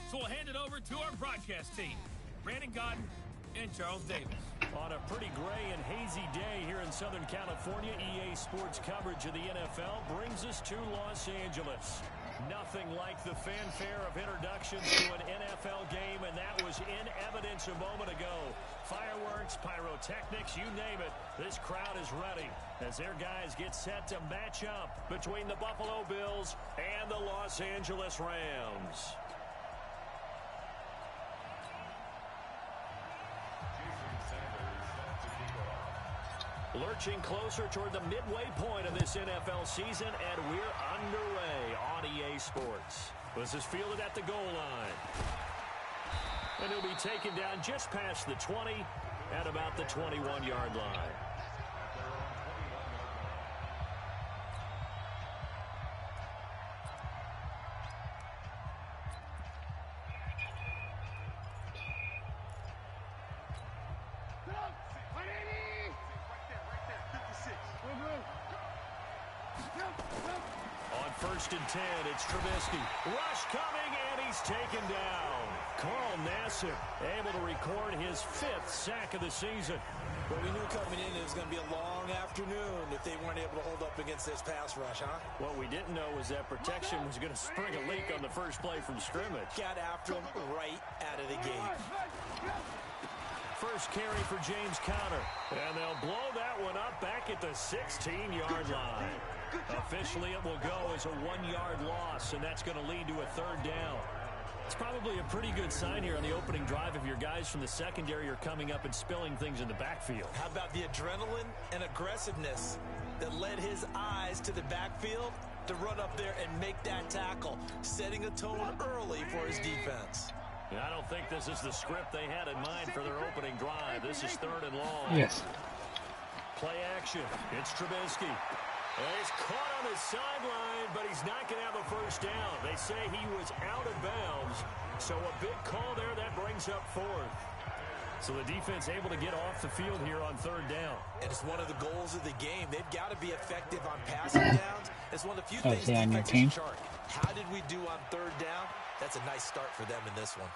So we'll hand it over to our broadcast team, Brandon Godden and Charles Davis. On a pretty gray and hazy day here in Southern California, EA Sports coverage of the NFL brings us to Los Angeles. Nothing like the fanfare of introductions to an NFL game, and that was in evidence a moment ago. Fireworks, pyrotechnics, you name it. This crowd is ready as their guys get set to match up between the Buffalo Bills and the Los Angeles Rams. Lurching closer toward the midway point of this NFL season, and we're underway on EA Sports. This is fielded at the goal line. And he'll be taken down just past the 20 at about the 21-yard line. On 1st and 10, it's Trubisky. Rush coming, and he's taken down. Carl Nassib able to record his 5th sack of the season. Well, we knew coming in it was going to be a long afternoon if they weren't able to hold up against this pass rush, huh? What we didn't know was that protection was going to spring a leak on the first play from scrimmage. Got after him right out of the gate. First carry for James Conner. And they'll blow that one up back at the 16-yard line. Officially, it will go as a 1-yard loss, and that's going to lead to a 3rd down. It's probably a pretty good sign here on the opening drive if your guys from the secondary are coming up and spilling things in the backfield. How about the adrenaline and aggressiveness that led his eyes to the backfield to run up there and make that tackle, setting a tone early for his defense. I don't think this is the script they had in mind for their opening drive. This is 3rd and long. Yes. Play action. It's Trubisky. He's caught on his sideline, but he's not going to have a first down. They say he was out of bounds, so a big call there that brings up 4th. So the defense able to get off the field here on 3rd down. And it's one of the goals of the game. They've got to be effective on passing downs. It's one of the few things defenses chart. How did we do on 3rd down? That's a nice start for them in this one.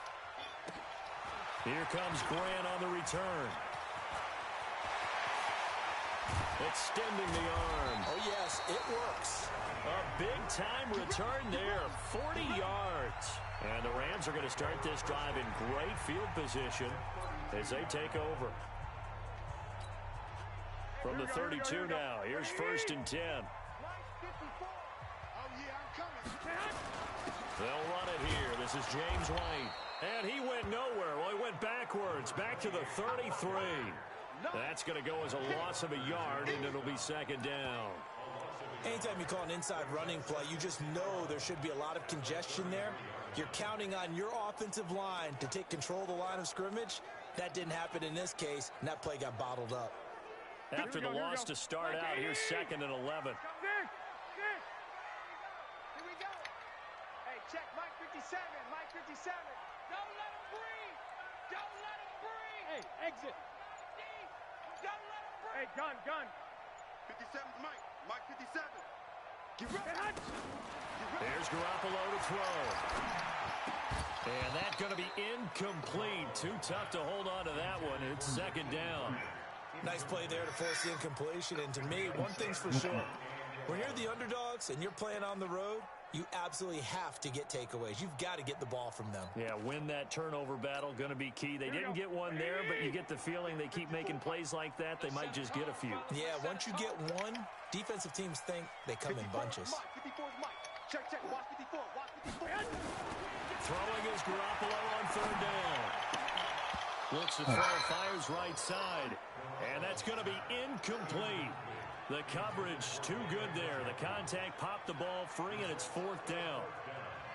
Here comes Grant on the return. Extending the arm. Oh, yes, it works. A big-time return there, 40 yards. And the Rams are going to start this drive in great field position as they take over. From the 32 now, here's 1st and 10. They'll run it here. This is James White. And he went nowhere. Well, he went backwards, back to the 33. That's going to go as a loss of a yard, and it'll be 2nd down. Anytime you call an inside running play, you just know there should be a lot of congestion there. You're counting on your offensive line to take control of the line of scrimmage. That didn't happen in this case, and that play got bottled up. After the loss to start out, here's 2nd and 11. Here we go. Hey, check Mike 57. Mike 57. Don't let him breathe. Don't let him breathe. Hey, exit. Don't let him breathe. Hey, gun. 57's Mike. Mike 57. Get ready. There's Garoppolo to throw. And that's going to be incomplete. Too tough to hold on to that one. It's 2nd down. Nice play there to force the incompletion. And to me, one thing's for sure. When you're the underdogs and you're playing on the road, you absolutely have to get takeaways. You've got to get the ball from them. Yeah, win that turnover battle, going to be key. They didn't get one there, but you get the feeling they keep making plays like that, they might just get a few. Yeah, once you get one, defensive teams think they come in bunches. Check. Watch 54. Watch 54. Throwing is Garoppolo on 3rd down. Looks to throw, fires right side. And that's going to be incomplete. The coverage too good there. The contact popped the ball free, and it's 4th down.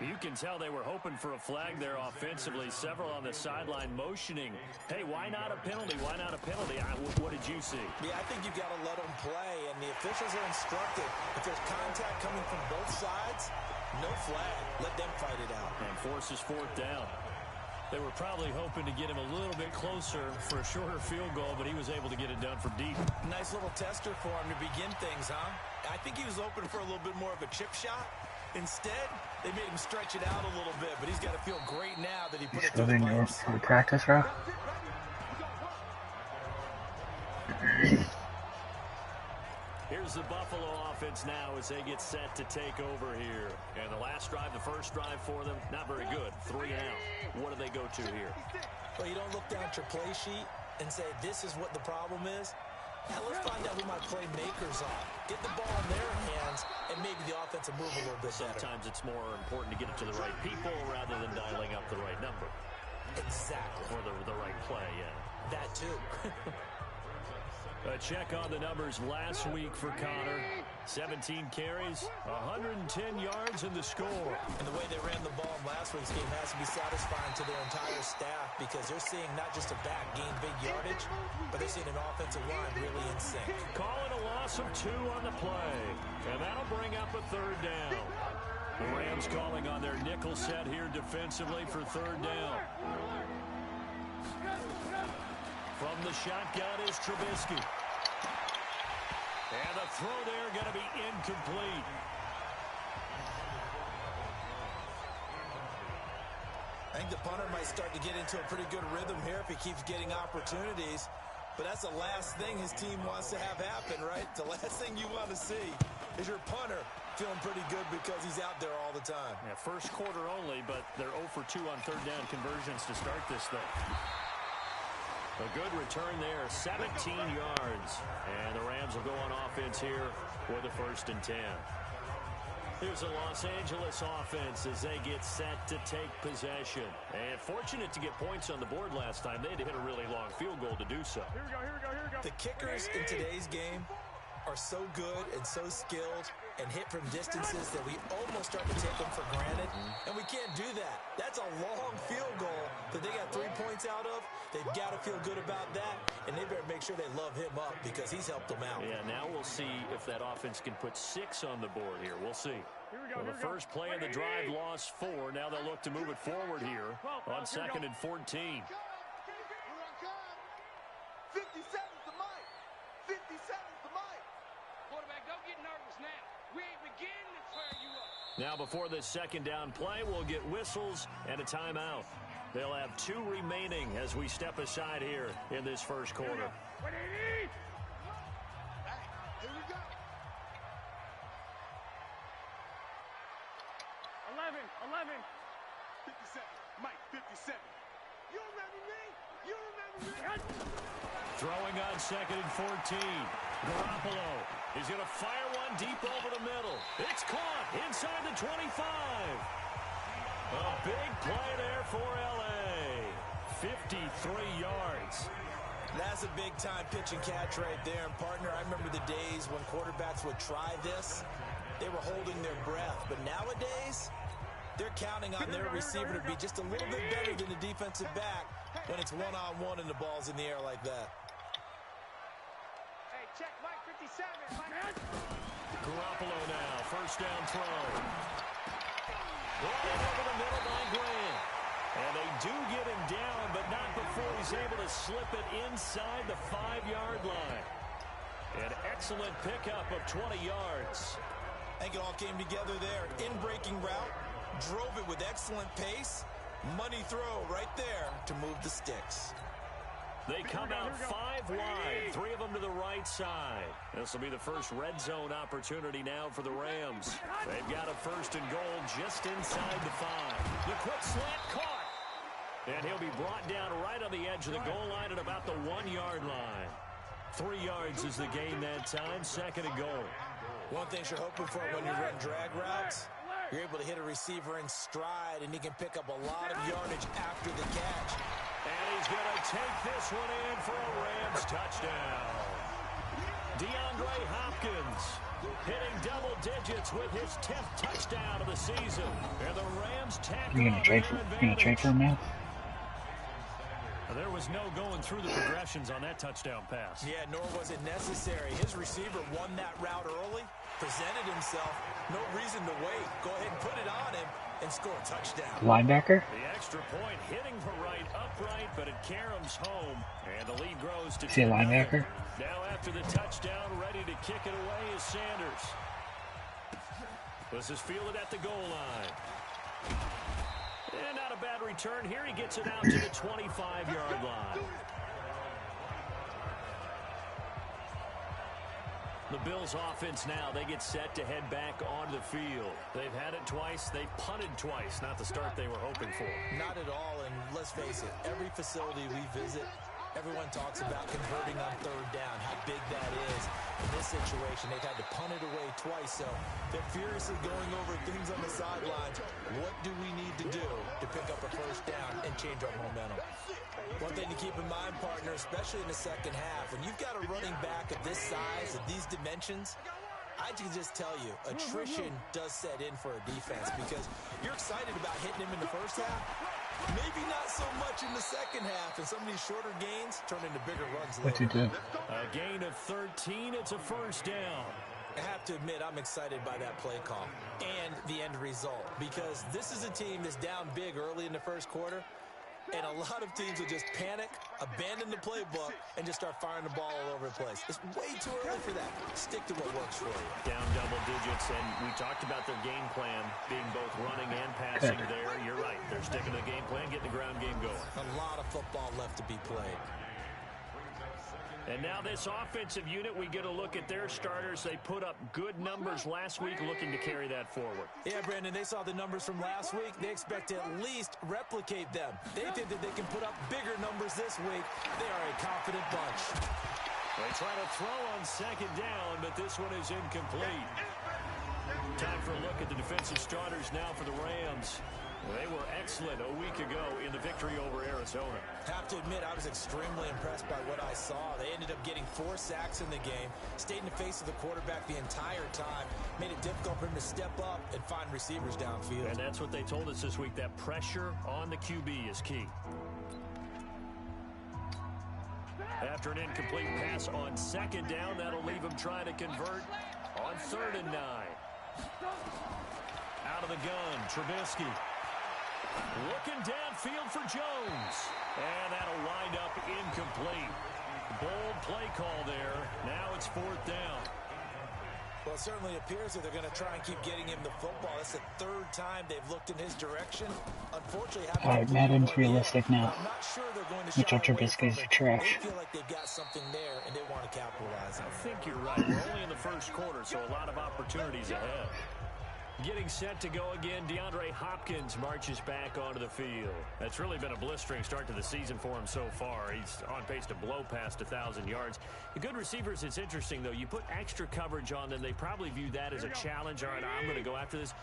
You can tell they were hoping for a flag there offensively. Several on the sideline motioning. Hey, why not a penalty? Why not a penalty? What did you see? Yeah, I think you've got to let them play, and the officials are instructed. If there's contact coming from both sides, no flag. Let them fight it out. And forces 4th down. They were probably hoping to get him a little bit closer for a shorter field goal, but he was able to get it done from deep. Nice little tester for him to begin things, huh? I think he was hoping for a little bit more of a chip shot. Instead, they made him stretch it out a little bit, but he's got to feel great now that he put it Still through the didn't pipes. get to practice, bro. Here's the Buffalo offense now as they get set to take over here. And the last drive, the first drive for them, not very good. 3 and out. What do they go to here? Well, you don't look down at your play sheet and say, this is what the problem is. Now let's find out who my playmakers are. Get the ball in their hands, and maybe the offense will move a little bit better. Sometimes it's more important to get it to the right people rather than dialing up the right number. Exactly. Or the right play, yeah. That too. A check on the numbers last week for Connor. 17 carries, 110 yards in the score. And the way they ran the ball in last week's game has to be satisfying to their entire staff because they're seeing not just a back gain big yardage, but they're seeing an offensive line really in sync. Calling a loss of 2 on the play. And that'll bring up a 3rd down. The Rams calling on their nickel set here defensively for 3rd down. From the shotgun is Trubisky. And the throw there going to be incomplete. I think the punter might start to get into a pretty good rhythm here if he keeps getting opportunities. But that's the last thing his team wants to have happen, right? The last thing you want to see is your punter feeling pretty good because he's out there all the time. Yeah, first quarter only, but they're 0 for 2 on 3rd down conversions to start this thing. A good return there, 17 yards. And the Rams will go on offense here for the 1st and 10. Here's the Los Angeles offense as they get set to take possession. And fortunate to get points on the board last time. They had to hit a really long field goal to do so. Here we go. The kickers in today's game are so good and so skilled and hit from distances that we almost start to take them for granted. And we can't do that. That's a long field goal that they got 3 points out of. They've got to feel good about that, and they better make sure they love him up because he's helped them out. Yeah, now we'll see if that offense can put 6 on the board here. We'll see. Well, the first play of the drive lost 4. Now they'll look to move it forward here on 2nd and 14. 57's the mic. 57's the mic. Quarterback, don't get nervous now. We ain't beginning to tear you up. Now before this 2nd down play, we'll get whistles and a timeout. They'll have 2 remaining as we step aside here in this first quarter. What do you need? Here we go. 11. 57. Mike, 57. You remember me? You remember me? Throwing on 2nd and 14. Garoppolo is going to fire one deep over the middle. It's caught inside the 25. A big play there for L.A. 53 yards. That's a big-time pitch and catch right there. And, partner, I remember the days when quarterbacks would try this. They were holding their breath. But nowadays, they're counting on their receiver to be just a little bit better than the defensive back when it's one-on-one and the ball's in the air like that. Hey, check Mike 57. Garoppolo now, 1st down throw. Brought in over the middle by Grant. And they do get him down, but not before he's able to slip it inside the 5-yard line. An excellent pickup of 20 yards. I think it all came together there. In-breaking route, drove it with excellent pace. Money throw right there to move the sticks. They come out 5 wide, 3 of them to the right side. This will be the first red zone opportunity now for the Rams. They've got a 1st and goal just inside the 5. The quick slant caught. And he'll be brought down right on the edge of the goal line at about the 1-yard line. 3 yards is the gain that time, 2nd and goal. One thing you're hoping for when you run drag routes, you're able to hit a receiver in stride, and he can pick up a lot of yardage after the catch. And he's going to take this one in for a Rams touchdown. DeAndre Hopkins hitting double digits with his 10th touchdown of the season. And the Rams tack on their advantage. There was no going through the progressions on that touchdown pass. Yeah, nor was it necessary. His receiver won that route early, presented himself. No reason to wait. Go ahead and put it on him and score a touchdown. Linebacker? The extra point hitting the right upright, but it caroms home, and the lead grows to 2-0. See a linebacker? Now after the touchdown, ready to kick it away is Sanders. This is fielded at the goal line. And not a bad return here. He gets it out to the 25-yard line. The Bills offense now, they get set to head back onto the field. They've had it twice. They've punted twice. Not the start they were hoping for. Not at all, and let's face it, every facility we visit, everyone talks about converting on third down, how big that is. In this situation, they've had to punt it away twice, so they're furiously going over things on the sidelines. What do we need to do to pick up a first down and change our momentum? One thing to keep in mind, partner, especially in the second half, when you've got a running back of this size, of these dimensions, I can just tell you, attrition does set in for a defense because you're excited about hitting him in the first half. Maybe not so much in the second half, and some of these shorter gains turn into bigger runs later. A gain of 13, it's a first down. I have to admit, I'm excited by that play call and the end result because this is a team that's down big early in the first quarter, and a lot of teams will just panic, abandon the playbook, and just start firing the ball all over the place. It's way too early for that. Stick to what works for you. Down double digits, and we talked about their game plan being both running and passing there. You're right. They're sticking to the game plan, getting the ground game going. A lot of football left to be played. And now this offensive unit, we get a look at their starters. They put up good numbers last week, looking to carry that forward. Yeah, Brandon, they saw the numbers from last week. They expect to at least replicate them. They think that they can put up bigger numbers this week. They are a confident bunch. They try to throw on second down, but this one is incomplete. Time for a look at the defensive starters now for the Rams. They were excellent a week ago in the victory over Arizona. Have to admit, I was extremely impressed by what I saw. They ended up getting 4 sacks in the game, stayed in the face of the quarterback the entire time, made it difficult for him to step up and find receivers downfield. And that's what they told us this week, that pressure on the QB is key. After an incomplete pass on second down, that'll leave him trying to convert on 3rd and 9. Out of the gun, Trubisky. Looking downfield for Jones. And that'll wind up incomplete. Bold play call there. Now it's 4th down. Well, it certainly appears that they're going to try and keep getting him the football. That's the 3rd time they've looked in his direction. Unfortunately, Alright, Madden's realistic now. I'm not sure they're going to Mitchell Trubisky's trash. They feel like they've got something there, and they want to capitalize on it. I think you're right. We're only in the first quarter, so a lot of opportunities ahead. Getting set to go again, DeAndre Hopkins marches back onto the field. That's really been a blistering start to the season for him so far. He's on pace to blow past 1,000 yards. The good receivers, it's interesting, though. You put extra coverage on them, they probably view that as a challenge. All right, I'm going to go after this.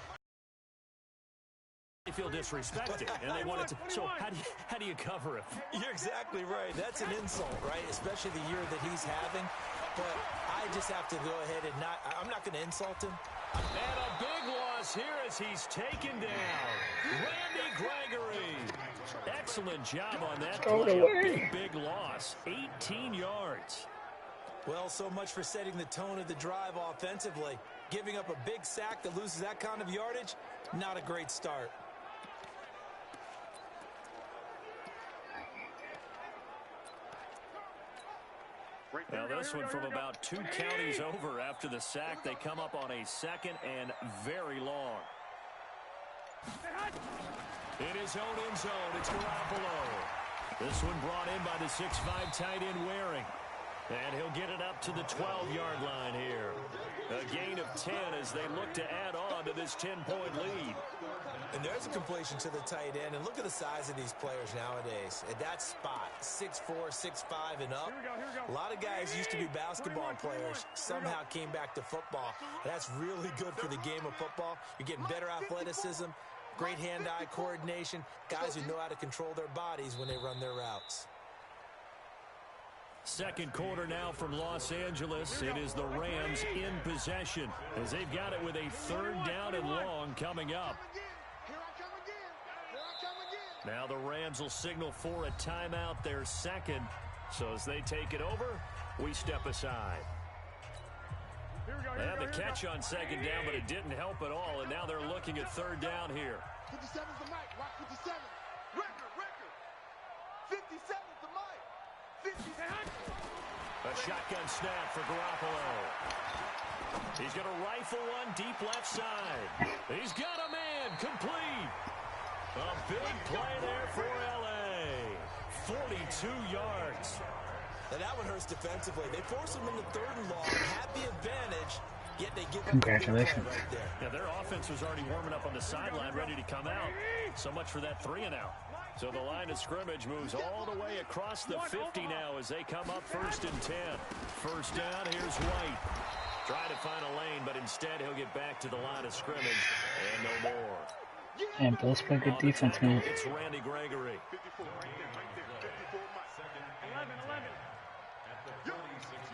They feel disrespected, and they want it to. So how do you cover it? You're exactly right. That's an insult, right? Especially the year that he's having. But I just have to go ahead and I'm not going to insult him. And a big loss here as he's taken down. Randy Gregory. Excellent job on that play. Big loss. 18 yards. Well, so much for setting the tone of the drive offensively. Giving up a big sack that loses that kind of yardage, not a great start. Now this one from about 2 counties over after the sack. They come up on a 2nd and very long. In his own end zone, it's Garoppolo. This one brought in by the 6'5" tight end Waring. And he'll get it up to the 12-yard line here. A gain of 10 as they look to add on to this 10-point lead. And there's a completion to the tight end. And look at the size of these players nowadays. At that spot, 6'4", 6'5", and up. A lot of guys used to be basketball players, somehow came back to football. That's really good for the game of football. You're getting better athleticism, great hand-eye coordination, guys who know how to control their bodies when they run their routes. Second quarter now from Los Angeles. It is the Rams in possession as they've got it with a 3rd down and long coming up. Now the Rams will signal for a timeout, their 2nd. So as they take it over, we step aside. They had the catch on 2nd down, but it didn't help at all. And now they're looking at 3rd down here. 57's the mic. Watch 57. Record. 57's the mic. A shotgun snap for Garoppolo. He's going to rifle one deep left side. He's got a man complete. A big play there for L.A. 42 yards. And that one hurts defensively. They force him into third and long, have the advantage, yet they give up Congratulations. a big play right there. Yeah, their offense was already warming up on the sideline, ready to come out. So much for that 3-and-out. So the line of scrimmage moves all the way across the 50 now as they come up 1st and 10. First down, here's White. Trying to find a lane, but instead he'll get back to the line of scrimmage. And no more. And Bills play good defense, man. It's Randy Gregory. 54 right there. 54 Mike.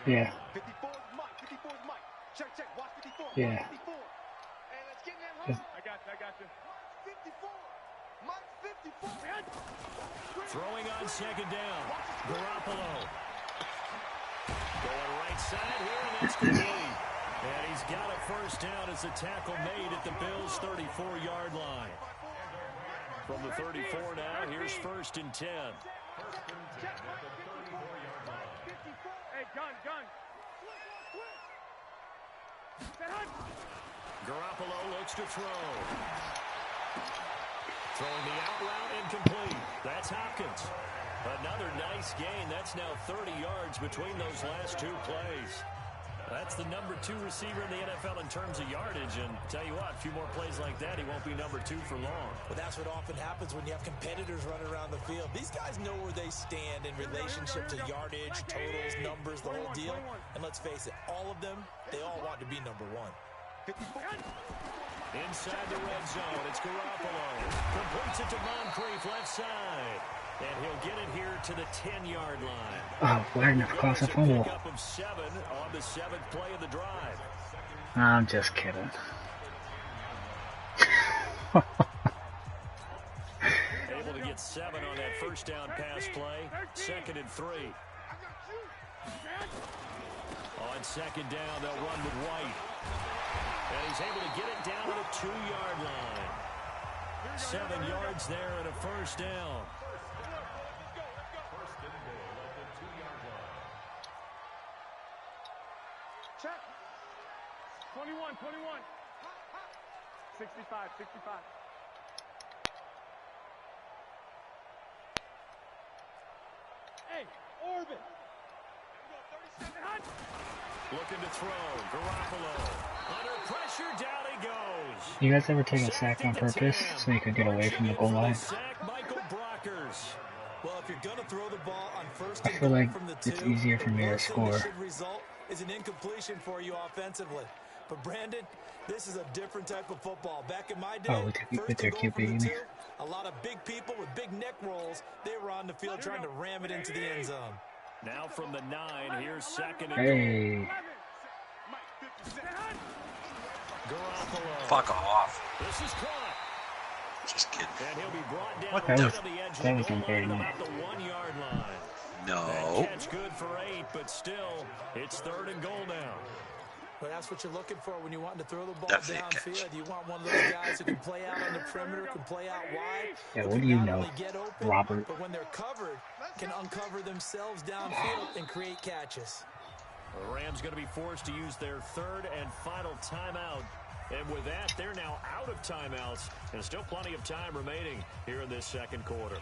Yeah. 54 is Mike. 54 is Mike. Check. Watch 54. Yeah. 54. Hey, let's get in that hole. I got you. 54. Mike 54. Throwing on second down. Garoppolo. Going right side here, and that's complete. And he's got a first down as the tackle made at the Bills' 34-yard line. From the 34 now, here's 1st and 10. Hey, gun. Garoppolo looks to throw. Throwing the out route incomplete. That's Hopkins. Another nice gain. That's now 30 yards between those last two plays. That's the number 2 receiver in the NFL in terms of yardage. And tell you what, a few more plays like that, he won't be number 2 for long. Well, that's what often happens when you have competitors running around the field. These guys know where they stand in relationship to yardage, totals, numbers, the whole deal. And let's face it, all of them, they all want to be number 1. Inside the red zone, it's Garoppolo. Completes it to Moncrief left side. And he'll get it here to the 10-yard line. Oh, Wagner caused a fumble. Pick up of 7 on the 7th play of the drive. I'm just kidding. Able to get 7 on that first down pass play. 2nd and 3. On second down, they'll run with White. And he's able to get it down to the 2-yard line. 7 yards there and a first down. Check. 21. 65. Hey, Orbit. Looking to throw. Garoppolo. Under pressure, down he goes. You guys ever take a sack on purpose so you could get away from the goal line? Well, if you're going to throw the ball on first I and feel goal like from the it's 2, easier for me to the worst thing score. that should result is an incompletion for you offensively. But Brandon, this is a different type of football. Back in my day, Oh, with their first and goal QB, from you the mean? 2, a lot of big people with big neck rolls, they were on the field trying to ram it into the end zone. Now from the 9, here's 2nd and Hey. Garoppolo. Fuck off. This is caught. Just kidding. And he'll be brought down What? right That on was- the edge of that the was goal very line nice. about the 1-yard line. No. That catch good for 8, but still, it's 3rd and goal now. But that's what you're looking for when you're wanting to throw the ball Definitely a catch. downfield. You want one of those guys who can play out on the perimeter, can play out wide. Yeah, who what can do you not know, only get open, Robert? but when they're covered, can uncover themselves downfield and create catches. The Rams going to be forced to use their 3rd and final timeout. And with that, they're now out of timeouts. And still plenty of time remaining here in this second quarter.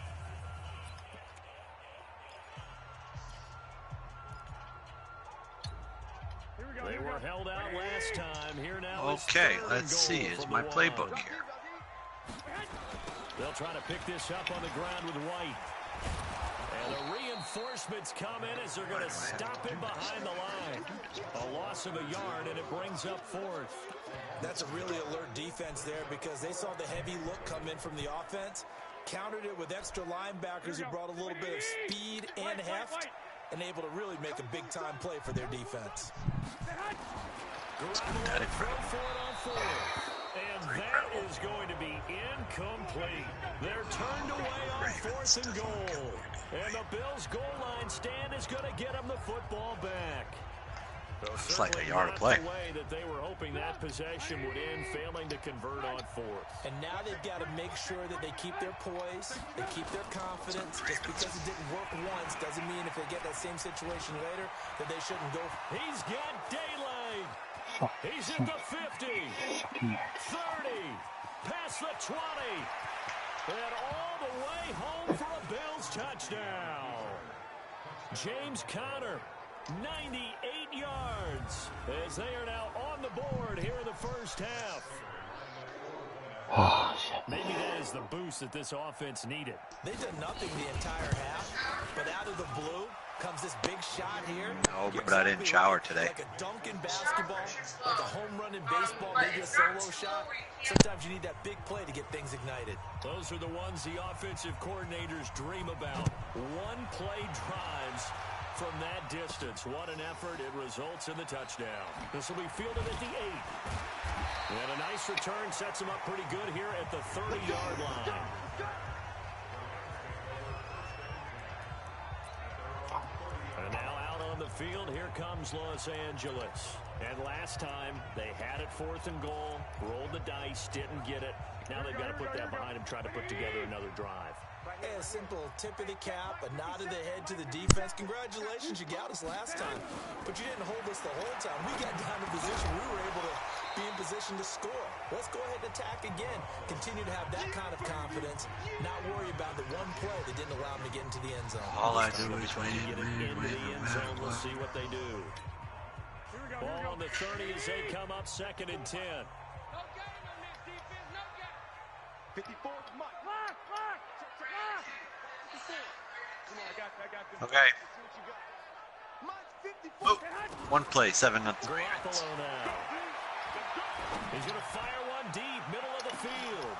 They were held out last time. Here now is Okay, 3rd and let's see. goal Is from my the playbook line. here? They'll try to pick this up on the ground with White. And the reinforcements come in as they're going to stop him behind the line. A loss of a yard, and it brings up 4th. That's a really alert defense there because they saw the heavy look come in from the offense, countered it with extra linebackers who brought a little bit of speed and heft, and able to really make a big-time play for their defense. Garoppolo throw for it on 4th. And that is going to be incomplete. They're turned away on 4th and goal. And the Bills' goal line stand is going to get them the football back. It's like a yard of play. The way that they were hoping that possession would end, failing to convert on fourth. And now they've got to make sure that they keep their poise, they keep their confidence. Just because it didn't work once doesn't mean if they get that same situation later that they shouldn't go. He's got daylight. He's in the 50, 30, past the 20, and all the way home for a Bills touchdown. James Conner, 98 yards, as they are now on the board here in the first half. Oh, shit. Maybe that is the boost that this offense needed. They've done nothing the entire half, but out of the blue comes this big shot here. No, but I didn't shower today. Like a dunk in basketball, like a home run in baseball, maybe a solo shot. Sometimes you need that big play to get things ignited. Those are the ones the offensive coordinators dream about. One-play drives from that distance. What an effort. It results in the touchdown. This will be fielded at the 8. And a nice return sets him up pretty good here at the 30-yard line. And now out on the field, here comes Los Angeles. And last time, they had it 4th and goal, rolled the dice, didn't get it. Now they've got to put that behind them, try to put together another drive. Hey, a simple tip of the cap, a nod of the head to the defense. Congratulations, you got us last time. But you didn't hold us the whole time. We got down in position. We were able to be in position to score. Let's go ahead and attack again. Continue to have that kind of confidence. Not worry about the one play that didn't allow them to get into the end zone. All I do is win, We'll see what they do. Ball on the 30 as they come up 2nd and 10. 54, Mike. Okay. Oh, one play, 7-0. Garoppolo now. He's going to fire one deep, middle of the field.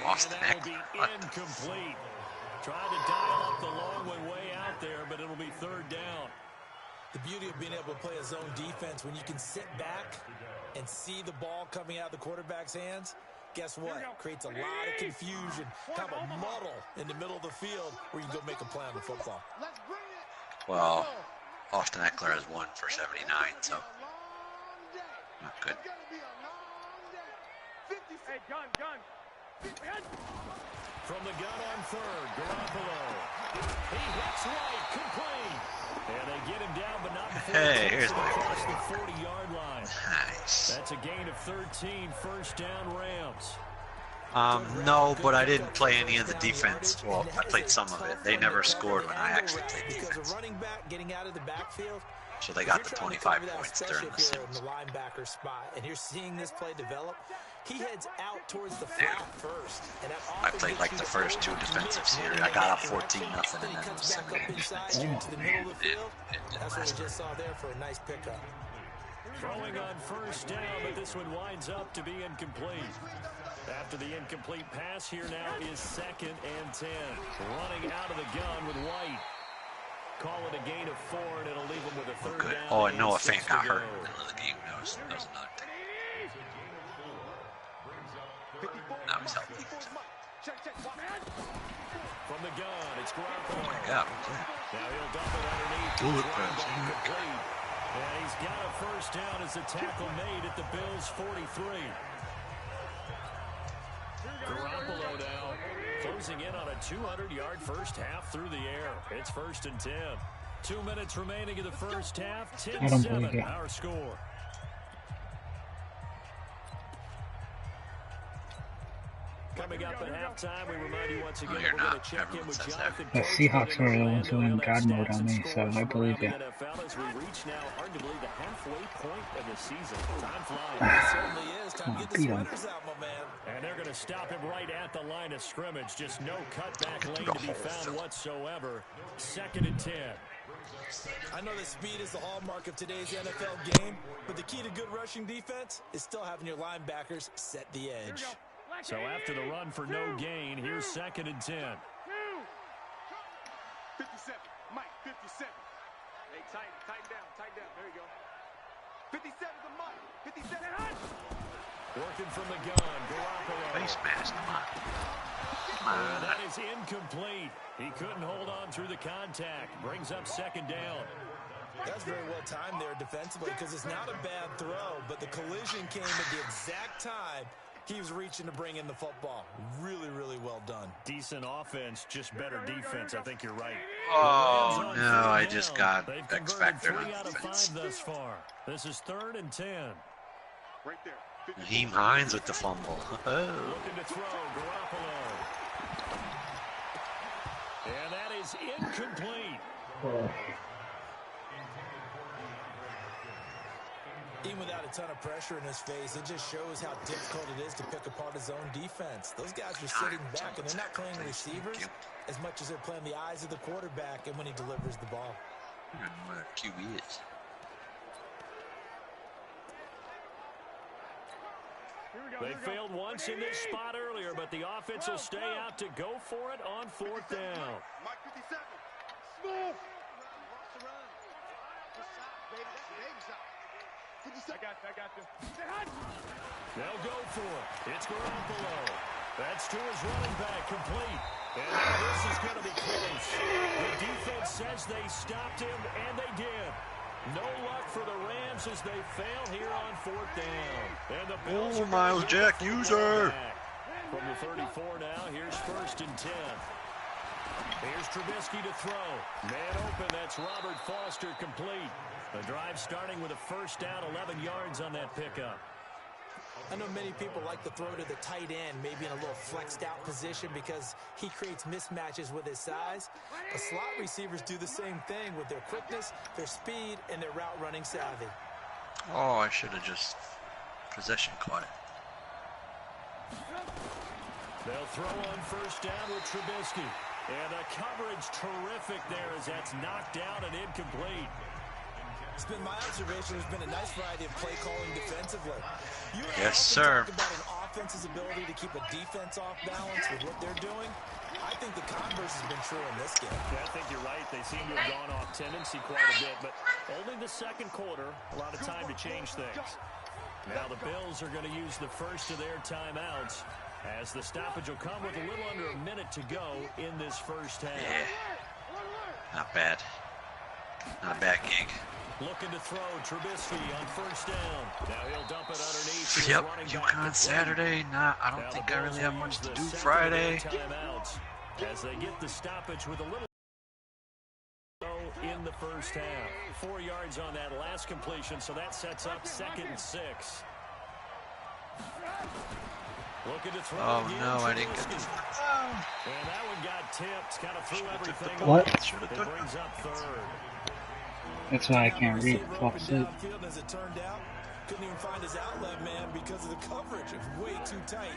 Lost And the neck. that'll be incomplete. Tried to dial up the long one way out there, but it'll be 3rd down. The beauty of being able to play a zone defense when you can sit back and see the ball coming out of the quarterback's hands. Guess what? Creates a lot of confusion, kind of a muddle in the middle of the field where you can go make a play on the football. Well, Austin Eckler has 1 for 79, so not good. Hey, gun. From the gun on 3rd, Garoppolo. He hits right, complete. And they get him down, but not before Hey, here's my across the 40-yard line. Nice. That's a gain of 13, 1st down Rams. No, but I didn't play any of the defense. Well, I played some of it. They never scored when I actually played Because defense. a running back getting out of the backfield, So they got the 25 points during the special here in sims. the linebacker spot, and you're seeing this play develop. He heads out towards the flat first, and that I often played gets like you the to first 2 over defensive commit. series. Maybe I got they up get 14-0 then in he the cuts sim back up games. inside you to the middle of the field. It That's what last we just saw there for a nice pickup. Throwing on 1st down, but this one winds up to be incomplete. After the incomplete pass, here now is 2nd and 10. Running out of the gun with White. Call it a gain of 4, and it'll leave him with a 3rd good. down. Oh, and Noah 6 Fant to got go. hurt in the middle of the game. That was another thing. Now he's healthy. From the gun, it's Garoppolo. Oh my God. Now he'll dump it underneath. Bullet Running pass. back complete. And he's got a 1st down as the tackle made at the Bills' 43. Garoppolo now closing in on a 200-yard first half through the air. It's 1st and 10. 2 minutes remaining in the first half. 10-7 our score. Coming up at halftime, we remind you once again we're going to check in with Jonathan. The Seahawks were the ones who went God mode on me, so I believe you. As we reach now, arguably the halfway point of the season. Time flies. It certainly is. Time to get the sweaters out, my man. And they're going to stop him right at the line of scrimmage. Just no cutback lane to be found whatsoever. 2nd and 10. I know that speed is the hallmark of today's NFL game, but the key to good rushing defense is still having your linebackers set the edge. So after the run for no gain, here's 2nd and 10. 57, Mike, 57. Hey, tighten down. There you go. 57 to Mike, 57. Working from the gun, Garoppolo. Face mask, come on. And that is incomplete. He couldn't hold on through the contact. Brings up 2nd down. That's very well timed there defensively because it's not a bad throw, but the collision came at the exact time he was reaching to bring in the football. Really, really well done. Decent offense, just better defense. I think you're right. Oh, no, I just got They've X converted Factor 3 on out of defense. 5 thus far. This is 3rd and 10. Right there. Naheem Hines with the fumble. Oh. Looking to throw, Garoppolo. And that is incomplete. Even without a ton of pressure in his face, it just shows how difficult it is to pick apart his own defense. Those guys are sitting back, and they're not playing receivers as much as they're playing the eyes of the quarterback and when he delivers the ball. I don't know where QB is. They failed once in this spot earlier, but the offense will stay out to go for it on 4th down. Mike 57. Smith. I got you. They'll go for it. It's Garoppolo. That's to his running back, complete. And now this is going to be close. The defense says they stopped him, and they did. No luck for the Rams as they fail here on 4th down. And the Bills are Miles Jack user. From the 34 now, here's 1st and 10. Here's Trubisky to throw. Man open, that's Robert Foster, complete. The drive starting with a 1st down, 11 yards on that pickup. I know many people like to throw to the tight end, maybe in a little flexed out position because he creates mismatches with his size. The slot receivers do the same thing with their quickness, their speed, and their route running savvy. Oh, I should have just possession caught it. They'll throw on 1st down with Trubisky. And the coverage terrific there as that's knocked down and incomplete. It's been my observation. There's been a nice variety of play calling defensively. You and Yes, I sir. often talk about an offense's ability to keep a defense off balance with what they're doing. I think the converse has been true in this game. Yeah, I think you're right. They seem to have gone off tendency quite a bit, but only the 2nd quarter, a lot of time to change things. Now the Bills are going to use the first of their timeouts as the stoppage will come with a little under a minute to go in this 1st half. Yeah. Not bad. Not a bad gig. Looking to throw, Trubisky on 1st down. Now he'll dump it underneath. His Yep, running back UConn Saturday. Nah, I don't think I really have much to do Friday. Timeouts as they get the stoppage with a little in the 1st half. 4 yards on that last completion, so that sets up 2nd and 6. Looking to throw again, no, I didn't get Trubisky. this. And that one got tipped, kind of threw everything. What? It brings up 3rd. That's why I can't read. Fall asleep. Downfield, as it turned out, couldn't even find his outlet man because of the coverage. It was way too tight,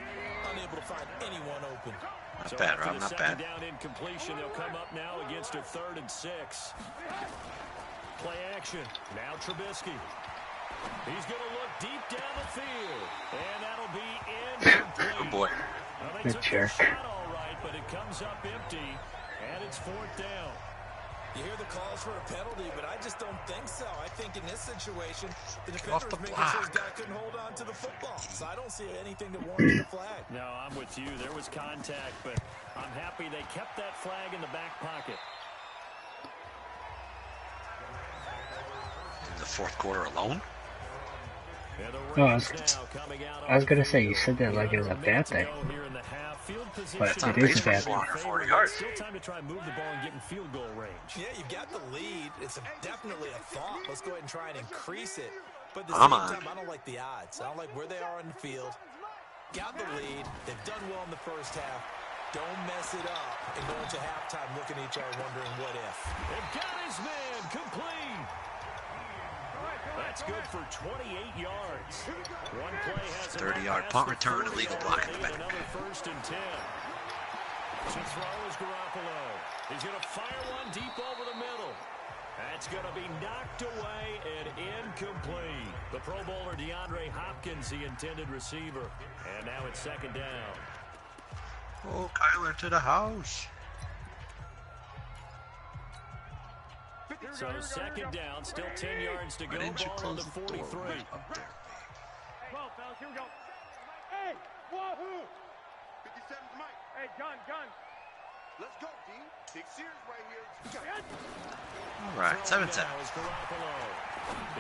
unable to find anyone open. Not So bad, after Rob, the not 2nd bad. down incompletion, they'll come up now against a 3rd and 6. Play action. Now Trubisky. He's going to look deep down the field, and that'll be incomplete. Good boy. Well, they Good took jerk. the shot all right, but it comes up empty, and it's 4th down. You hear the calls for a penalty, but I just don't think so. I think in this situation, the Get off defender the was making sure his block. guy couldn't hold on to the football. So I don't see anything that warrants the flag. No, I'm with you. There was contact, but I'm happy they kept that flag in the back pocket. In the 4th quarter alone? Yeah, the No, Rams now coming out I was on gonna the say, you field. said that like it was a bad thing. Here in the half. Field But position it is a bad thing. in favor, 440 but yards. Still time to try and move the ball and get in field goal range. Yeah, you've got the lead. It's definitely a thought. Let's go ahead and try and increase it. But at the Come same on. time, I don't like the odds. I don't like where they are in the field. Got the lead. They've done well in the 1st half. Don't mess it up and go into halftime looking at each other wondering what if. They've got his man complete. That's good for 28 yards. One play has a 30-yard pass punt for return, 40, illegal and block in they'll the need back. Another 1st and 10. To throw is Garoppolo. He's going to fire one deep over the middle. That's going to be knocked away and incomplete. The Pro Bowler DeAndre Hopkins, the intended receiver. And now it's 2nd down. Oh, Kyler to the house. So 2nd down, still 10 yards to go. Why didn't you Ball on the close the door? 43. Right up there. Come on, fellas, here we go. Hey, wahoo! 57's Mike. Hey, gun. Let's go, D. Big series right here. All right, 7-7. He's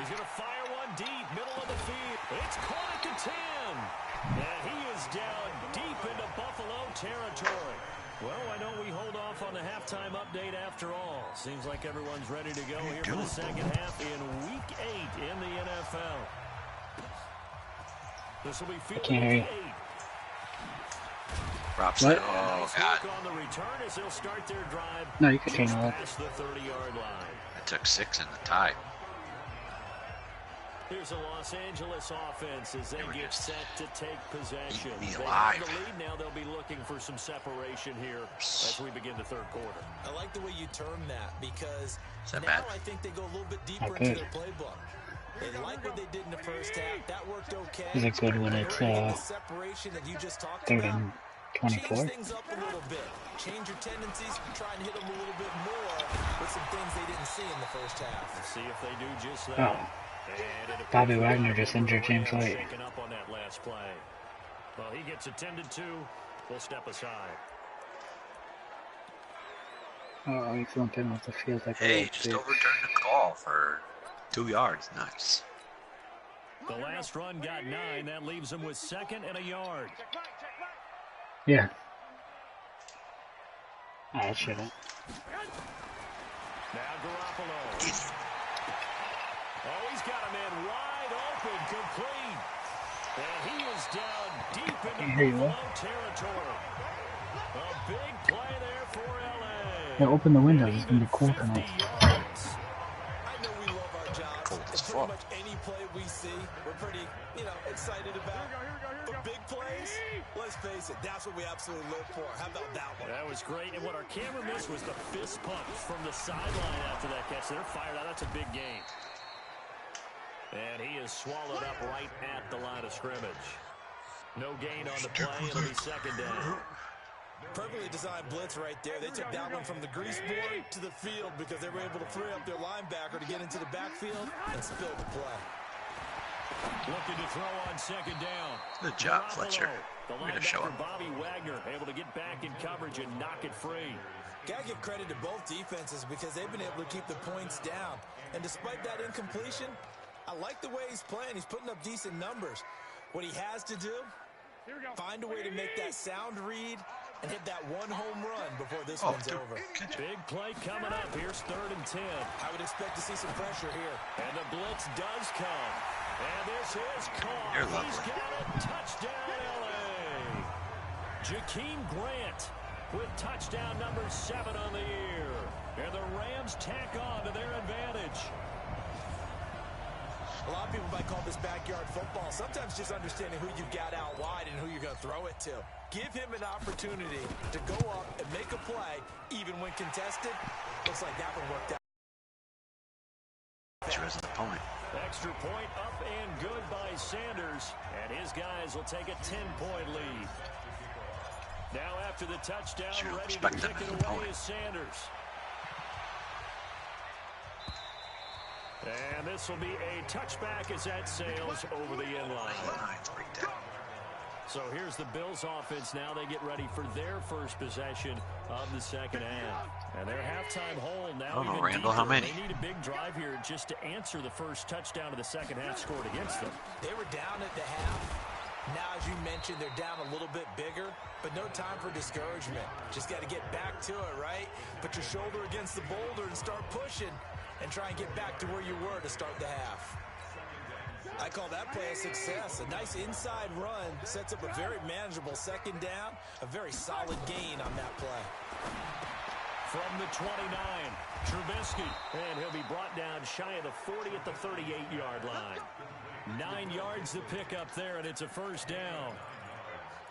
going to fire one deep, middle of the field. It's caught at the 10. And he is down deep into Buffalo territory. Well, why don't we hold off on the halftime update after all? Seems like everyone's ready to go here for the second half in Week 8 in the NFL. This will be field 8. What? Oh, God. On the return as they'll start their drive. No, you can change that. Past the 30-yard line. It took 6 in the tie. Here's a Los Angeles offense as they get set to take possession. Eat me They alive. have the lead now. They'll be looking for some separation here as we begin the third quarter. I like the way you term that because that now bad? I think they go a little bit deeper into their playbook. They like what they did in the first half. That worked okay. Is it good when it's the separation that you just talked 3rd about? and 24? Change things up a little bit. Change your tendencies. Try and hit them a little bit more with some things they didn't see in the first half. Let's see if they do just that. Oh. Bobby Wagner just injured James White. Up on that last play. Well, he gets attended to. We'll step aside. Oh, he's lumping off the field like Hey, just overturned the call for 2 yards. Nice. The last run got 9. That leaves him with 2nd and a yard. Yeah. I shouldn't. Now Garoppolo. Oh, he's got a man wide open, complete. And he is down deep into Buffalo territory. A big play there for L.A. Yeah, open the windows. It's going to be cool tonight. I know we love our jobs. And pretty much any play we see, we're pretty, excited about. But big plays, let's face it, that's what we absolutely live for. How about that one? That was great. And what our camera missed was the fist pump from the sideline after that catch. They're fired out. That's a big game. And he is swallowed up right at the line of scrimmage. No gain on the play. It'll be 2nd down. Perfectly designed blitz right there. They took that one from the grease board to the field because they were able to free up their linebacker to get into the backfield and spill the play. Looking to throw on 2nd down. Good job, Fletcher. The linebacker Bobby Wagner able to get back in coverage and knock it free. Gotta give credit to both defenses because they've been able to keep the points down. And despite that incompletion, I like the way he's playing. He's putting up decent numbers. What he has to do, find a way to make that sound read and hit that one home run before this one's over. Big play coming up. Here's 3rd and 10. I would expect to see some pressure here. And the blitz does come. And this is caught. You're lovely. He's got a touchdown, L.A. Jakeem Grant with touchdown number 7 on the year. And the Rams tack on to their advantage. A lot of people might call this backyard football. Sometimes just understanding who you've got out wide and who you're going to throw it to. Give him an opportunity to go up and make a play, even when contested. Looks like that one worked out. Sure isn't the point. Extra point up and good by Sanders. And his guys will take a 10-point lead. Now after the touchdown, ready to kick it away is Sanders. And this will be a touchback as that sails over the end line. So here's the Bills offense now. They get ready for their first possession of the second half. And their halftime hold now. I don't know, Randall, how many? They need a big drive here just to answer the first touchdown of the second half scored against them. They were down at the half. Now, as you mentioned, they're down a little bit bigger, but no time for discouragement. Just got to get back to it, right? Put your shoulder against the boulder and start pushing and try and get back to where you were to start the half. I call that play a success. A nice inside run sets up a very manageable second down, a very solid gain on that play. From the 29, Trubisky, and he'll be brought down shy of the 40 at the 38-yard line. 9 yards to pick up there, and it's a first down.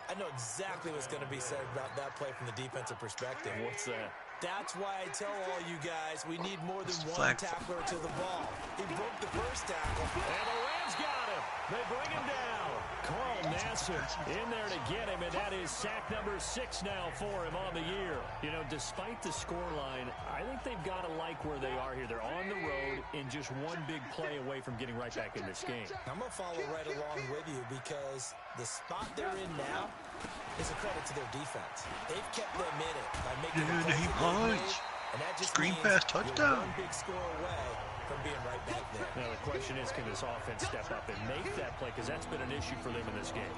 I know exactly what's going to be said about that play from the defensive perspective. What's that? That's why I tell all you guys we need more than one tackler to the ball. He broke the first tackle. And the Rams got him. They bring him down. Carl Nassib in there to get him, and that is sack number 6 now for him on the year. You know, despite the scoreline, I think they've got to like where they are here. They're on the road and just one big play away from getting right back in this game. I'm going to follow right along with you because the spot they're in now, is a credit to their defense. They've kept them in it by making the plays that they've made, and that just Screen means pass touchdown. you're one big score away from being right back there. Now the question is, can this offense step up and make that play? Because that's been an issue for them in this game.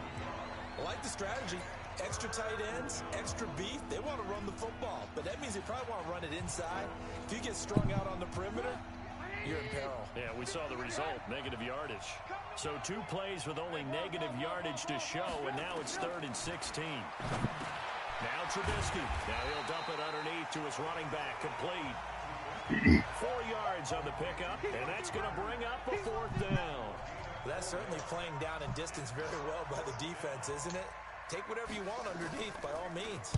I like the strategy. Extra tight ends, extra beef. They want to run the football, but that means they probably want to run it inside. If you get strung out on the perimeter, you're in peril. Yeah, we saw the result, negative yardage. So 2 plays with only negative yardage to show, and now it's 3rd and 16. Now Trubisky. Now he'll dump it underneath to his running back, complete. 4 yards on the pickup, and that's going to bring up a 4th down. That's certainly playing down in distance very well by the defense, isn't it? Take whatever you want underneath, by all means.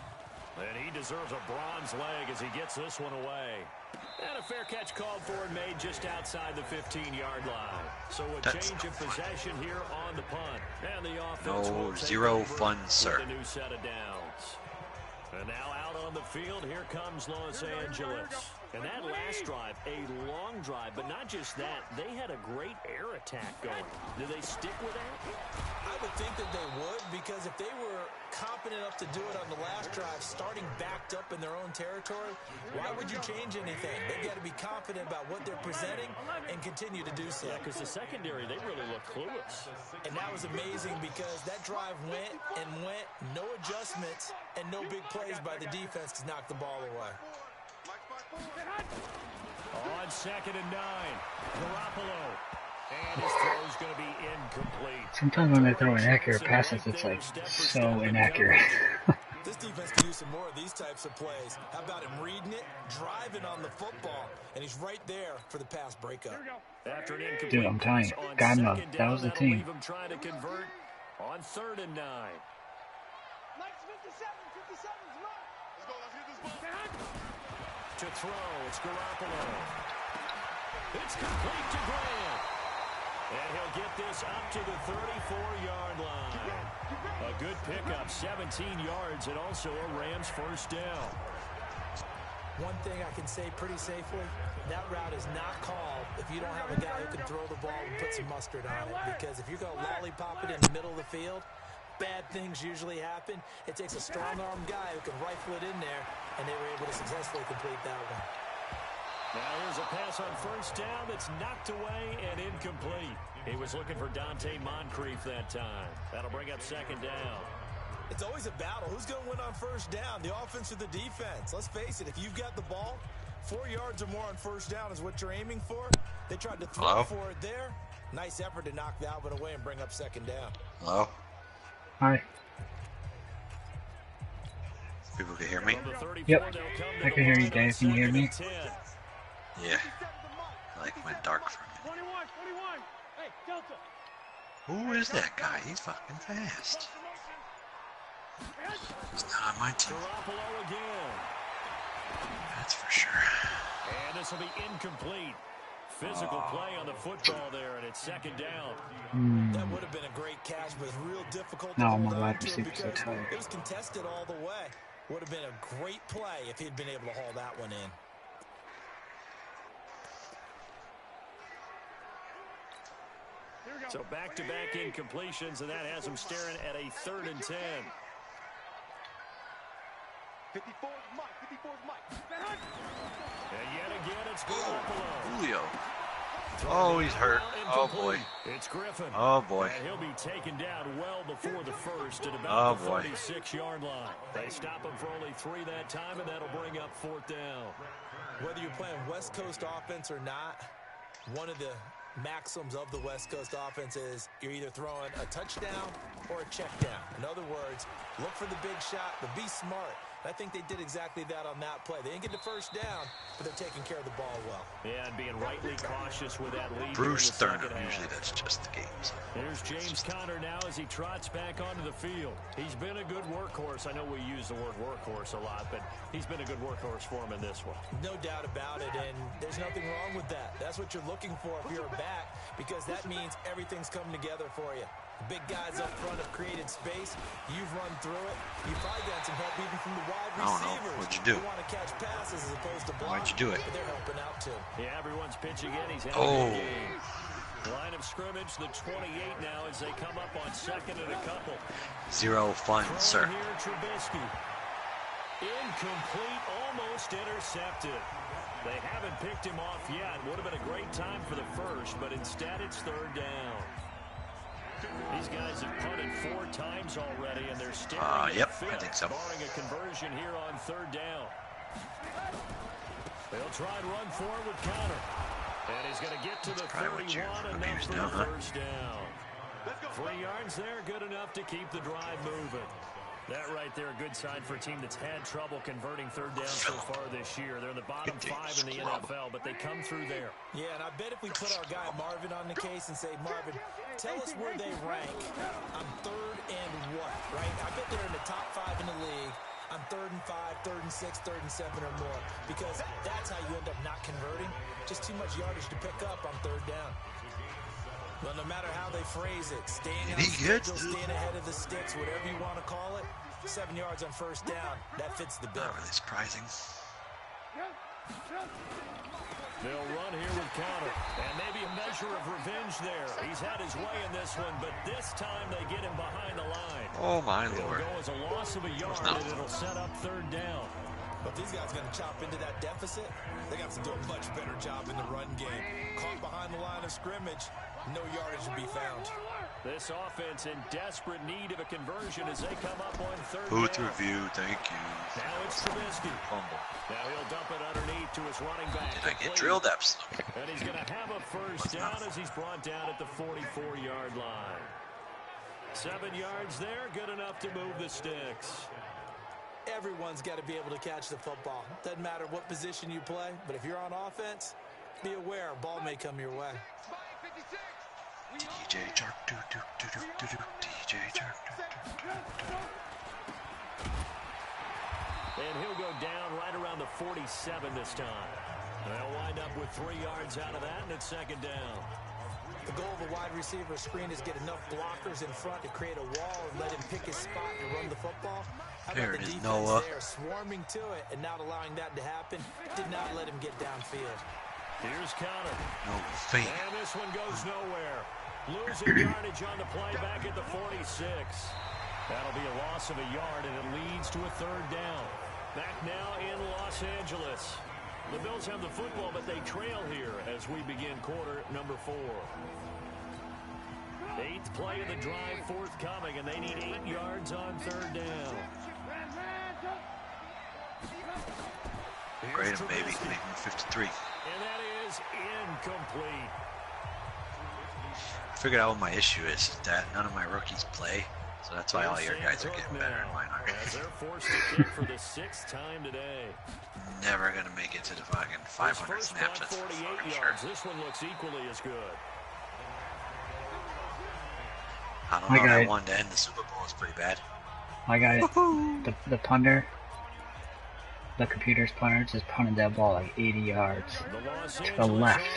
And he deserves a bronze leg as he gets this one away. And a fair catch called for and made just outside the 15-yard line. So a change of possession here on the punt. And the offense will take over with a new set of downs. And now out on the field, here comes Los Angeles. And that last drive, a long drive, but not just that. They had a great air attack going. Do they stick with that? I would think that they would, because if they were confident enough to do it on the last drive, starting backed up in their own territory, why would you change anything? They've got to be confident about what they're presenting and continue to do so. Yeah, because the secondary, they really look clueless. And that was amazing because that drive went and went, no adjustments, and no big plays by the defense to knock the ball away. On 2nd and 9, Garoppolo. And his throw's going to be incomplete. Sometimes when they throw inaccurate passes, it's like so inaccurate. This defense can use some more of these types of plays. How about him reading it, driving on the football, and he's right there for the pass breakup. After an incomplete Dude, I'm telling you, pass on God, second that down, was the that'll team. leave him trying to convert on 3rd and 9. Mike's 57's run. Let's go, let's get this ball. To throw, it's Garoppolo. It's complete to Grant. And he'll get this up to the 34-yard line. A good pickup, 17 yards, and also a Rams 1st down. One thing I can say pretty safely, that route is not called if you don't have a guy who can throw the ball and put some mustard on it. Because if you're going to lollipop it in the middle of the field, bad things usually happen. It takes a strong-armed guy who can rifle it in there, and they were able to successfully complete that one. Now here's a pass on 1st down that's knocked away and incomplete. He was looking for Dante Moncrief that time. That'll bring up 2nd down. It's always a battle. Who's going to win on 1st down, the offense or the defense? Let's face it, if you've got the ball, 4 yards or more on 1st down is what you're aiming for. They tried to throw for it there. Nice effort to knock that one away and bring up 2nd down. Hello? Hi. People can hear me? Yep. I can hear you, Dave. Can you hear me? Yeah. I like went dark for a minute. 21. Hey, Delta. Who is that guy? He's fucking fast. He's not on my team. Garoppolo again. That's for sure. And this will be incomplete. Physical play on the football there, and it's 2nd down. That would have been a great catch, but it's real difficult to No, hold my on wide to receiver's so because tired. it was contested all the way. Would have been a great play if he'd been able to haul that one in. So back-to-back incompletions, and that has him staring at a 3rd and 10. 54's Mike. And yet again, it's Garoppolo. Julio. Oh, he's hurt. Oh, boy. It's Griffin. Oh, boy. And he'll be taken down well before the 1st at about the 36-yard line. They stop him for only 3 that time, and that'll bring up 4th down. Whether you're playing West Coast offense or not, one of the maxims of the West Coast offense is you're either throwing a touchdown or a check down. In other words, look for the big shot, but be smart. I think they did exactly that on that play. They didn't get the 1st down, but they're taking care of the ball well. Yeah, and being rightly cautious with that lead. Bruce Thurman, usually that's just the game. So. Here's James Conner now as he trots back onto the field. He's been a good workhorse. I know we use the word workhorse a lot, but he's been a good workhorse for him in this one. No doubt about it, and there's nothing wrong with that. That's what you're looking for if you're a back, because that means everything's coming together for you. The big guys up front have created space. You've run through it. You've probably got some help even from the wide receivers. I don't know. What'd you do? Who want to catch passes as opposed to block. Why'd you do it? But they're helping out too. Yeah, everyone's pitching in. He's having Oh. a good game. Line of scrimmage, the 28 now as they come up on second and a couple. Zero fun, sir. Here, Trubisky. Incomplete, almost intercepted. They haven't picked him off yet. Would have been a great time for the first, but instead it's third down. These guys have punted 4 times already, and they're staring at Yep, fifth, I think so. barring a conversion here on third down. They'll try and run forward with counter. And he's going to get to the 31, enough for the first down. 3 yards there, good enough to keep the drive moving. That right there, a good sign for a team that's had trouble converting third down so far this year. They're in the bottom 5 in the NFL, but they come through there. Yeah, and I bet if we put our guy Marvin on the case and say, Marvin, tell us where they rank on 3rd and what, right? I bet they're in the top 5 in the league on 3rd and 5, 3rd and 6, 3rd and 7 or more, because that's how you end up not converting. Just too much yardage to pick up on 3rd down. Well, no matter how they phrase it, staying on schedule, staying ahead of the sticks, whatever you want to call it, 7 yards on first down, that fits the bill. Not really surprising. They'll run here with counter, and maybe a measure of revenge there. He's had his way in this one, but this time they get him behind the line. Oh, my It'll Lord. go as a loss of a yard, and it'll set up third down. But these guys going to chop into that deficit. They got to do a much better job in the run game. Caught behind the line of scrimmage, no yardage to be found. This offense in desperate need of a conversion as they come up on third Booth down. review, thank you. Now it's Trubisky. Fumble. Now he'll dump it underneath to his running back. Did I get drilled? Absolutely. And he's going to have a first down as he's brought down at the 44-yard line. 7 yards there, good enough to move the sticks. Everyone's got to be able to catch the football. Doesn't matter what position you play, but if you're on offense, be aware a ball may come your way. DJ Chark, DJ Chark, And he'll go down right around the 47 this time. They'll wind up with 3 yards out of that, and it's second down. The goal of a wide receiver screen is get enough blockers in front to create a wall and let him pick his spot and run the football. How There about it the is, defense Noah. there, swarming to it and not allowing that to happen? Did not let him get downfield. Here's counter. No fan. And this one goes nowhere. Losing yardage on the play back at the 46. That'll be a loss of a yard, and it leads to a third down. Back now in Los Angeles. The Bills have the football, but they trail here as we begin quarter number 4. 8th play of the drive forthcoming, and they need 8 yards on third down. Grade him, baby. Make him 53. And that is incomplete. Figured out what my issue is, that none of my rookies play, so that's why all your guys are getting better and mine aren't. As they're forced to kick for the 6th time today. Never gonna make it to the fucking 500 snaps. That's 48 fucking yards. sure. This one looks equally as good. I don't know, that one to end the Super Bowl is pretty bad. My guy, the punter, the computer's punter just punted that ball like 80 yards to the left.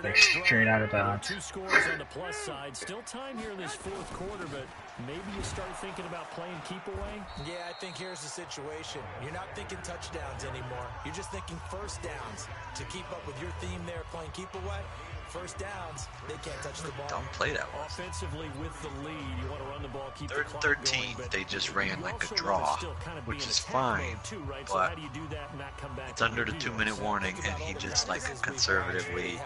They're straight out of bounds. 2 scores on the plus side. Still time here in this 4th quarter, but maybe you start thinking about playing keep away. Yeah, I think here's the situation. You're not thinking touchdowns anymore. You're just thinking first downs. To keep up with your theme there, playing keep away, first downs, they can't touch the ball. Don't play that one. Offensively with the lead, you want to run the ball, keep the 3rd clock and 13, going, but they just ran like a also draw, want to still kind of be which in is attack fine, mode too, right? So but how do you do that and not come back it's under the on 2-minute warning, and he just like conservatively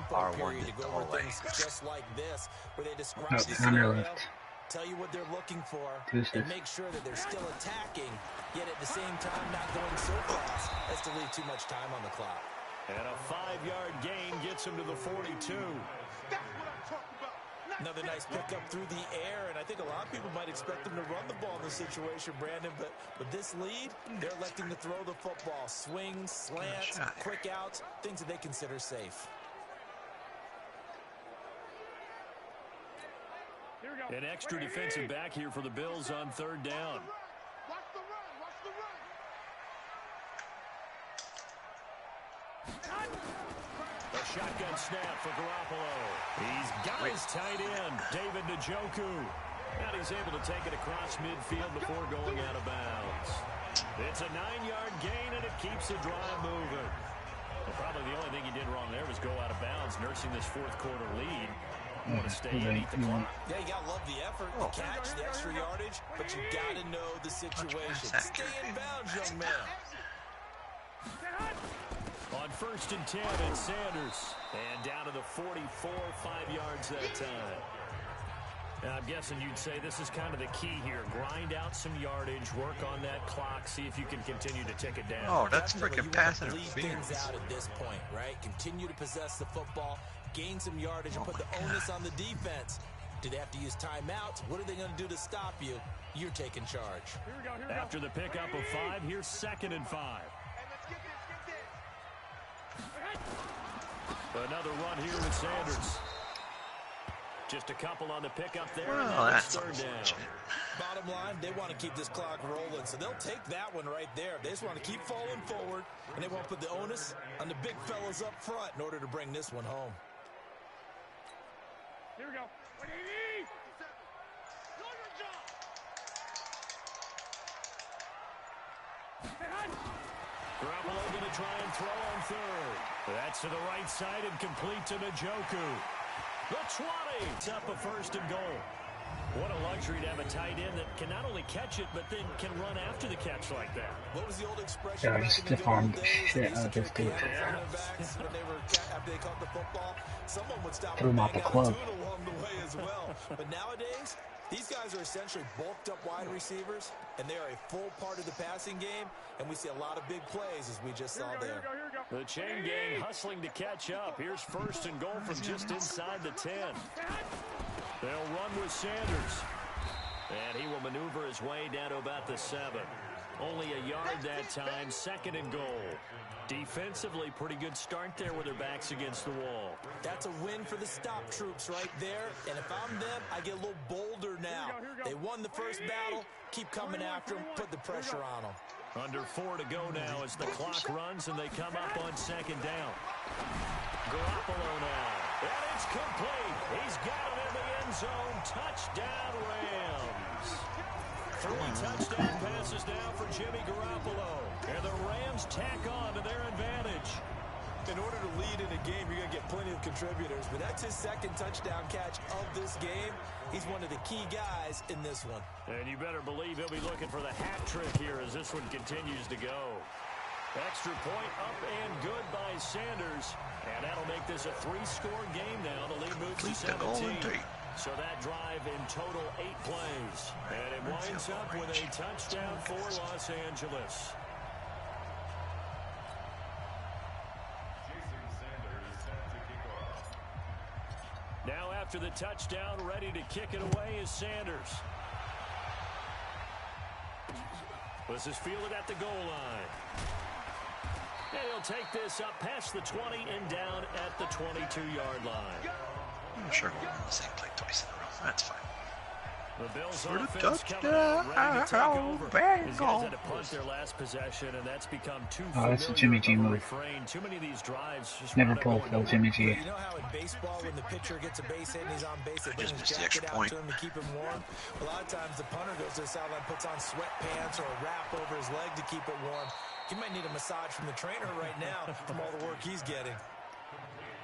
R1'd it the whole way. Just like this, where they describe No, the scenario, underlift. tell you what they're looking for, Deuces. and make sure that they're still attacking, yet at the same time not going so fast as to leave too much time on the clock. And a 5-yard gain gets him to the 42. That's what I'm talking about. Another nice pickup through the air, and I think a lot of people might expect them to run the ball in this situation, Brandon, but with this lead, they're electing to throw the football. Swings, slants, quick outs, things that they consider safe. An extra defensive back here for the Bills on third down. Watch the run. Watch the run. A shotgun snap for Garoppolo. He's got his tight end, David Njoku. And he's able to take it across midfield before going out of bounds. It's a 9-yard gain, and it keeps the drive moving. Well, probably the only thing he did wrong there was go out of bounds, nursing this fourth quarter lead. You want to stay in, eat the clock. Yeah, you got to love the effort, the catch, the extra yardage, but you got to know the situation. Stay in bounds, young man. On 1st and 10, it's Sanders. And down to the 44, 5 yards that time. Now, I'm guessing you'd say this is kind of the key here. Grind out some yardage, work on that clock, see if you can continue to tick it down. Oh, that's freaking pass interference. Things out at this point, right? Continue to possess the football, gain some yardage, and put the onus on the defense. Do they have to use timeouts? What are they going to do to stop you? You're taking charge. Here we go. After the pickup of 5, here's 2nd and 5. Hey, let's get this. Another run here with Sanders. Just a couple on the pickup there. Well, that's 3rd down. Bottom line, they want to keep this clock rolling, so they'll take that one right there. They just want to keep falling forward, and they want to put the onus on the big fellas up front in order to bring this one home. Here we go. Garoppolo going to try and throw on 3rd. That's to the right side and complete to Njoku. The 20. It's up a 1st and goal. What a luxury to have a tight end that can not only catch it, but then can run after the catch like that. What was the old expression? Yeah, I just stiff-armed the shit out of this dude. After they caught the football, someone would stop Threw him off the club. along the way as well. But nowadays, these guys are essentially bulked up wide receivers, and they are a full part of the passing game, and we see a lot of big plays as we just saw there. The chain gang hustling to catch up. Here's 1st and goal from just inside the 10. They'll run with Sanders. And he will maneuver his way down to about the 7. Only a yard that time, 2nd and goal. Defensively, pretty good start there with their backs against the wall. That's a win for the stop troops right there. And if I'm them, I get a little bolder now. They won the first battle. Keep coming after them. Put the pressure on them. Under 4 to go now as the clock runs and they come up on 2nd down. Garoppolo now. And it's complete. He's got it in the end zone. Touchdown, Rams. 3 touchdown passes now for Jimmy Garoppolo. And the Rams tack on to their advantage. In order to lead in a game, you're going to get plenty of contributors, but that's his 2nd touchdown catch of this game. He's one of the key guys in this one. And you better believe he'll be looking for the hat trick here as this one continues to go. Extra point up and good by Sanders. And that'll make this a 3-score game now. The lead moves to 17. So that drive in total 8 plays. And it winds up with a touchdown for Los Angeles. Now after the touchdown, ready to kick it away is Sanders. This is fielded at the goal line. And he'll take this up past the 20 and down at the 22-yard line. I'm sure we'll run the same play twice in a row. That's fine. The Bills offense coming out ready to take over. These guys had to punt their last possession, and that's become too familiar. That's a Jimmy G move. Refrain. Too many of these drives just never pull Phil Jimmy G. You know how in baseball, when the pitcher gets a base hit and he's on base, they bring his jacket out to him to keep him warm? A lot of times the punter goes to the sideline, puts on sweatpants or a wrap over his leg to keep it warm. He might need a massage from the trainer right now from all the work he's getting.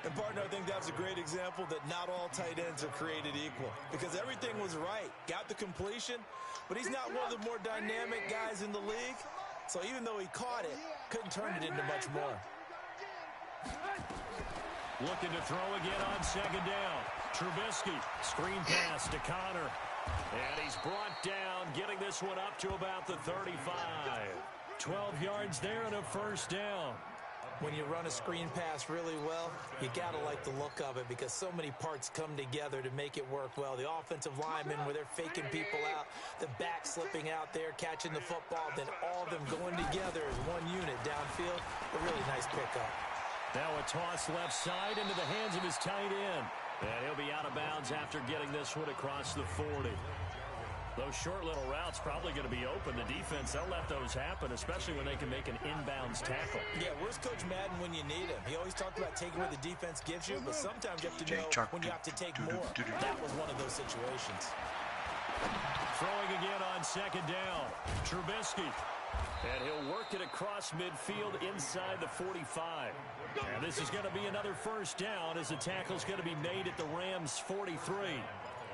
And, partner, I think that's a great example that not all tight ends are created equal because everything was right. Got the completion, but he's not one of the more dynamic guys in the league. So even though he caught it, couldn't turn it into much more. Looking to throw again on 2nd down. Trubisky, screen pass to Connor. And he's brought down, getting this one up to about the 35. 12 yards there and a 1st down. When you run a screen pass really well, you got to like the look of it because so many parts come together to make it work well. The offensive linemen, where they're faking people out, the back slipping out there, catching the football, then all of them going together as one unit downfield. A really nice pickup. Now a toss left side into the hands of his tight end. And he'll be out of bounds after getting this one across the 40. Those short little routes probably going to be open. The defense, they'll let those happen, especially when they can make an inbounds tackle. Yeah, where's Coach Madden when you need him? He always talked about taking what the defense gives you, but sometimes you have to know when you have to take more. That was one of those situations. Throwing again on 2nd down. Trubisky And he'll work it across midfield inside the 45. And this is going to be another first down as the tackle's going to be made at the Rams' 43.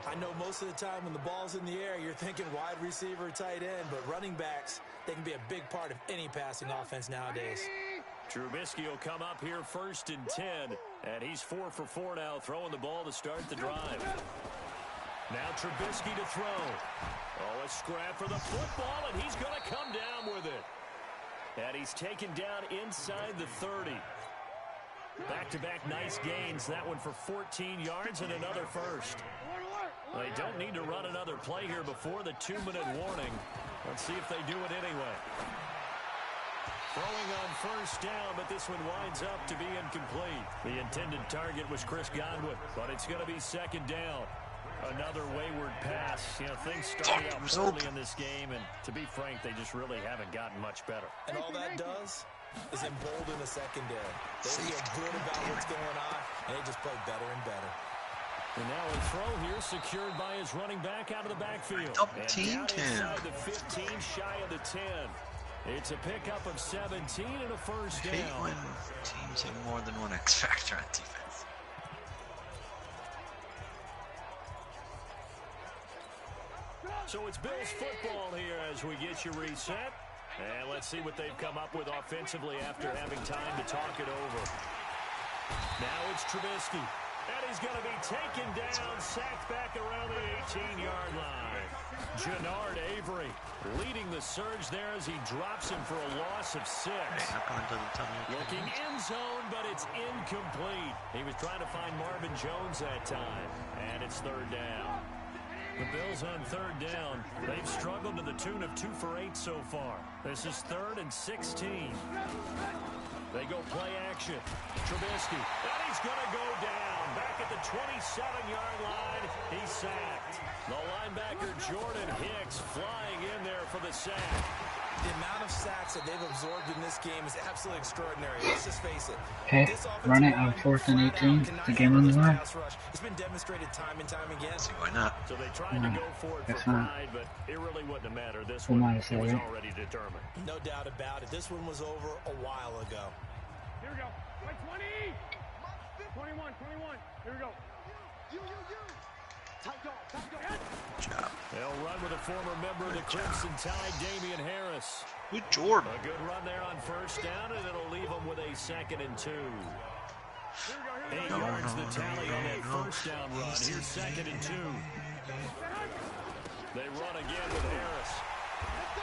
I know most of the time when the ball's in the air, you're thinking wide receiver, tight end, but running backs, they can be a big part of any passing offense nowadays. Trubisky will come up here 1st and 10, and he's 4 for 4 now, throwing the ball to start the drive. Now Trubisky to throw. Oh, a scrap for the football, and he's going to come down with it. And he's taken down inside the 30. Back-to-back nice gains. That one for 14 yards and another first. They don't need to run another play here before the 2-minute warning. Let's see if they do it anyway. Throwing on first down, but this one winds up to be incomplete. The intended target was Chris Godwin, but it's going to be 2nd down. Another wayward pass. You know, things started out poorly in this game, and to be frank, they just really haven't gotten much better. And all that does is embolden the secondary. They feel good about what's going on, and they just play better and better. And now a throw here secured by his running back out of the backfield. Double teamed him. Inside the 15, shy of the 10. It's a pickup of 17 and a first down. I hate when teams have more than one X factor on defense. So it's Bills football here as we get you reset. And let's see what they've come up with offensively after having time to talk it over. Now it's Trubisky. And he's going to be taken down, sacked back around the 18-yard line. Jannard Avery leading the surge there as he drops him for a loss of 6. Looking end zone, but it's incomplete. He was trying to find Marvin Jones that time. And it's 3rd down. The Bills on 3rd down. They've struggled to the tune of 2 for 8 so far. This is 3rd and 16. They go play action. Trubisky. And he's going to go down. Back at the 27-yard line. He's sacked. The linebacker Jordan Hicks flying in there for the sack. The amount of sacks that they've absorbed in this game is absolutely extraordinary. Let's just face it. Okay, run it on 4th and 18. The game on the line. It's been demonstrated time and time again. See, why not? So they tried to go for it for pride, but it really wouldn't have mattered. This one was already determined. No doubt about it. This one was over a while ago. Here we go. Like 20. 21. Here we go. Good job. They'll run with a former member of the Crimson Tide, Damian Harris. Good Jordan. A good run there on first down, and it'll leave them with a 2nd and 2. 8 yards the tally on that first down run. Here's 2nd and 2. They run again with Harris.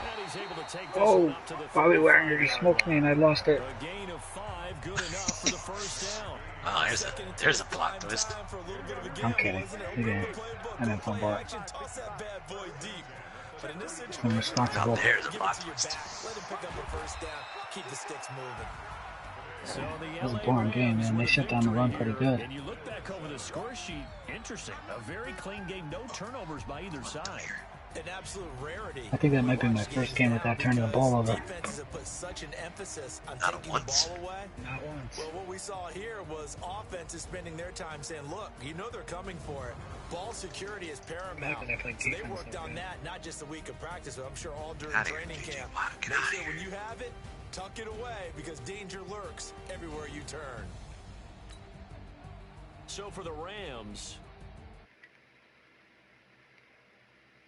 And he's able to take this one up to the Bobby Wagner just smoked me and I lost it. A gain of 5, good enough for the first down. Oh, there's a plot twist. I'm kidding. You didn't. I didn't fumble it. I'm responsible. Oh, there's a plot twist. Let him pick up a first down. Keep the sticks moving. So It was a boring game, man. They shut down the run pretty good. And you look back over the score sheet, interesting. A very clean game, no turnovers by either side. An absolute rarity. I think that might be my first game without turning the ball over. Defenses have put such an emphasis on Not taking once. the ball away. Not once. Well, what we saw here was offenses spending their time saying, look, you know they're coming for it. Ball security is paramount. Maybe they play So they defense worked like on that. that, not just a week of practice, but I'm sure all during Get outta here, training DJ. camp. Wow, get Make outta sure here. when you have it, tuck it away because danger lurks everywhere you turn. So for the Rams,